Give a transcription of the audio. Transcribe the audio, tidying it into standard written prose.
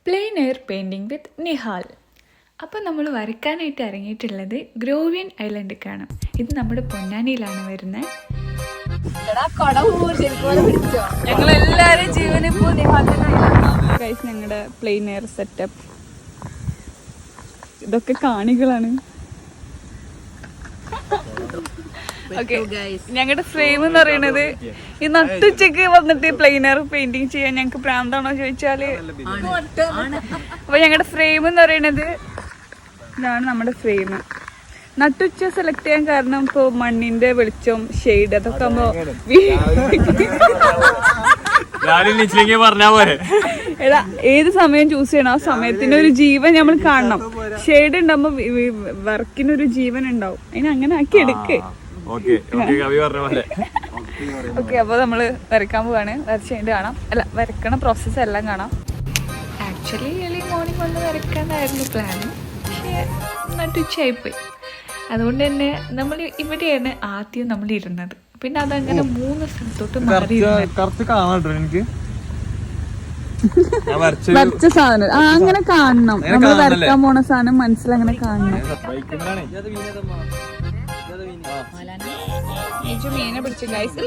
Plain air painting വിത്ത് നിഹാൽ. അപ്പോൾ നമ്മൾ വരയ്ക്കാനായിട്ട് ഇറങ്ങിയിട്ടുള്ളത് ഗ്രോവിയൻ ഐലൻഡിലേക്കാണ്. ഇത് നമ്മുടെ പൊന്നാനിയിലാണ് വരുന്നത്. ഞങ്ങളെല്ലാവരും ജീവനിപ്പോ ഗൈസ് ഞങ്ങളുടെ പ്ലെയിൻ എയർ സെറ്റപ്പ്. ഇതൊക്കെ കാണികളാണ്. ഓക്കെ, ഞങ്ങളുടെ ഫ്രെയിം എന്ന് പറയുന്നത് ഈ നട്ടുച്ചക്ക് വന്നിട്ട് പ്ലെയിൻ എയർ പെയിന്റിങ് ചെയ്യാൻ ഞങ്ങൾക്ക് പ്രാന്താണോ ചോദിച്ചാല്, അപ്പൊ ഞങ്ങളുടെ ഫ്രെയിം എന്ന് പറയുന്നത് ഇതാണ്. നമ്മുടെ ഫ്രെയിം നട്ടുച്ച സെലക്ട് ചെയ്യാൻ കാരണം ഇപ്പൊ മണ്ണിന്റെ വെളിച്ചം, ഷെയ്ഡ് അതൊക്കെ ആകുമ്പോ എടാ ഏത് സമയം ചൂസ് ചെയ്യണം, ആ സമയത്തിന് ഒരു ജീവൻ നമ്മൾ കാണണം. ഷെയ്ഡ് ഉണ്ടാകുമ്പോ വർക്കിനൊരു ജീവൻ ഉണ്ടാവും. അതിന് അങ്ങനെ ആക്കി എടുക്ക്. ഓക്കെ, അപ്പൊ നമ്മള് വരയ്ക്കാൻ പോവാണ്. വരച്ച് കഴിഞ്ഞിട്ട് കാണാം. അല്ല, വരയ്ക്കണ പ്രോസസ്സ് എല്ലാം കാണാം. ആക്ച്വലി ഏർലി മോർണിംഗ് വന്ന് വരയ്ക്കാനായിരുന്നു പ്ലാൻ, പക്ഷേ നട്ടുച്ചയായിപ്പോയി. അതുകൊണ്ട് തന്നെ നമ്മൾ ഇവിടെയാണ് ആദ്യം നമ്മൾ ഇരുന്നത്. പിന്നെ അതങ്ങനെ 3 സ്ഥലത്തോട്ട് മാറി. വരച്ച സാധനം അങ്ങനെ കാണണം. നമ്മൾ വരയ്ക്കാൻ പോണ സാധനം മനസ്സിലങ്ങനെ കാണണം. മീനെ പിടിച്ചു ഗൈസ്.